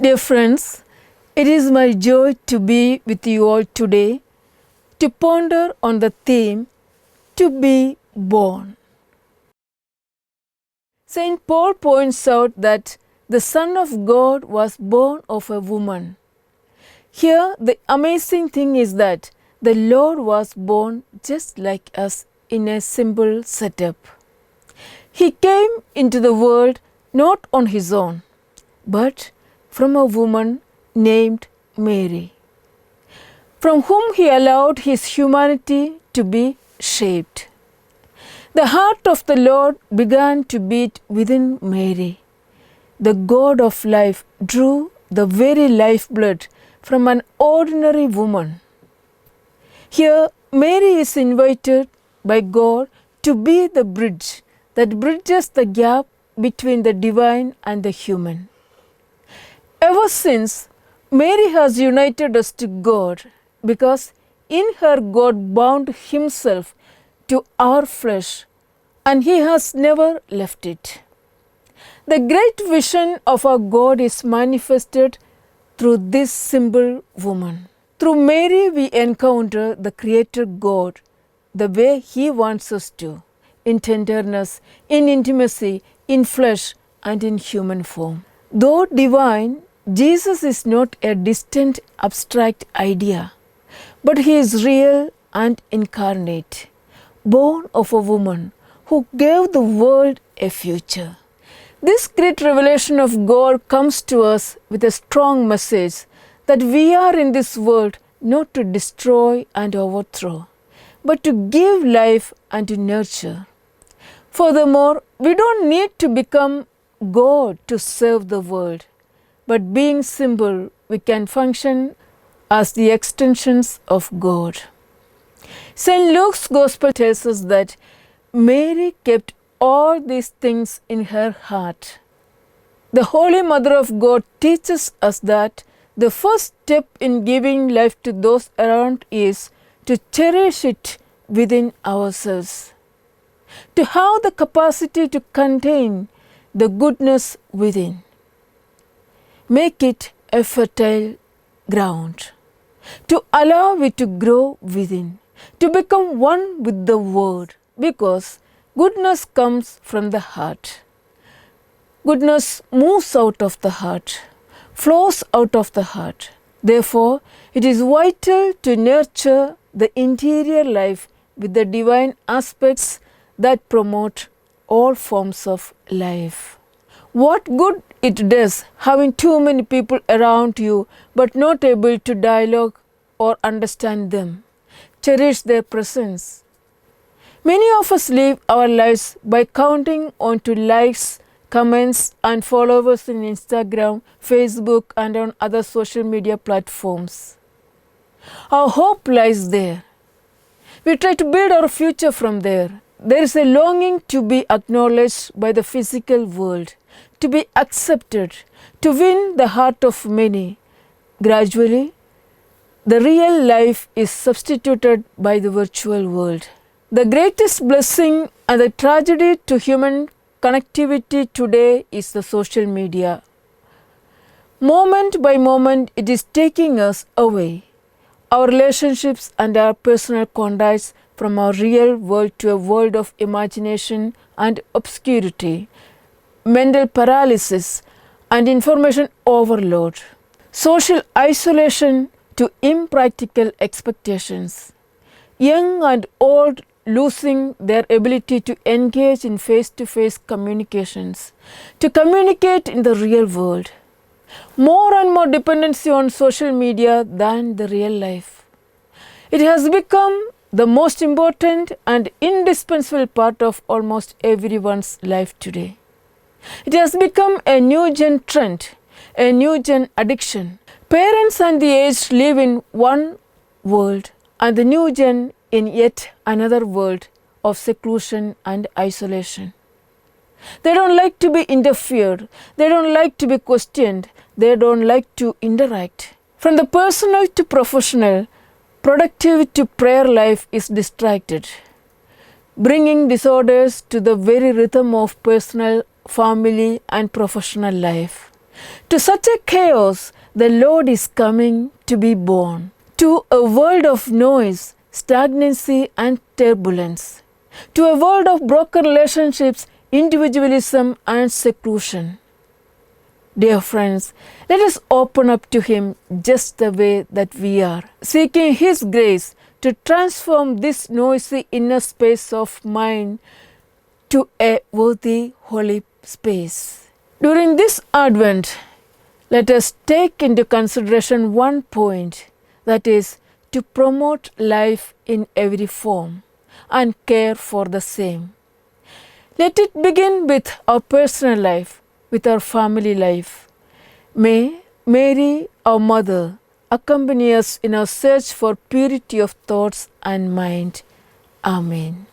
Dear friends, it is my joy to be with you all today to ponder on the theme, to be born. St. Paul points out that the Son of God was born of a woman. Here, the amazing thing is that the Lord was born just like us in a simple setup. He came into the world not on his own, but from a woman named Mary, from whom he allowed his humanity to be shaped. The heart of the Lord began to beat within Mary. The God of life drew the very lifeblood from an ordinary woman. Here, Mary is invited by God to be the bridge that bridges the gap between the divine and the human. Ever since, Mary has united us to God because in her God bound himself to our flesh and he has never left it. The great vision of our God is manifested through this simple woman. Through Mary we encounter the Creator God the way he wants us to, in tenderness, in intimacy, in flesh and in human form. Though divine, Jesus is not a distant abstract idea, but he is real and incarnate, born of a woman who gave the world a future. This great revelation of God comes to us with a strong message that we are in this world not to destroy and overthrow, but to give life and to nurture. Furthermore, we don't need to become God to serve the world, but being simple, we can function as the extensions of God. St. Luke's Gospel tells us that Mary kept all these things in her heart. The Holy Mother of God teaches us that the first step in giving life to those around is to cherish it within ourselves, to have the capacity to contain the goodness within. Make it a fertile ground, to allow it to grow within, to become one with the Word, because goodness comes from the heart. Goodness moves out of the heart, flows out of the heart. Therefore, it is vital to nurture the interior life with the divine aspects that promote all forms of life. What good it does having too many people around you but not able to dialogue or understand them, cherish their presence. Many of us live our lives by counting on to likes, comments and followers in Instagram, Facebook and on other social media platforms. Our hope lies there. We try to build our future from there. There is a longing to be acknowledged by the physical world, to be accepted, to win the heart of many. Gradually, the real life is substituted by the virtual world. The greatest blessing and the tragedy to human connectivity today is the social media. Moment by moment, it is taking us away, our relationships and our personal contacts, from our real world to a world of imagination and obscurity, mental paralysis and information overload, social isolation to impractical expectations, young and old losing their ability to engage in face-to-face communications, to communicate in the real world, more and more dependency on social media than the real life. It has become the most important and indispensable part of almost everyone's life today. It has become a new gen trend, a new gen addiction. Parents and the aged live in one world and the new gen in yet another world of seclusion and isolation. They don't like to be interfered. They don't like to be questioned. They don't like to interact. From the personal to professional, productive to prayer life is distracted, bringing disorders to the very rhythm of personal, family and professional life. To such a chaos, the Lord is coming to be born. To a world of noise, stagnancy, and turbulence. To a world of broken relationships, individualism, and seclusion. Dear friends, let us open up to Him just the way that we are, seeking His grace to transform this noisy inner space of mind to a worthy holy space. During this Advent, let us take into consideration one point, that is to promote life in every form and care for the same. Let it begin with our personal life, with our family life. May Mary, our Mother, accompany us in our search for purity of thoughts and mind. Amen.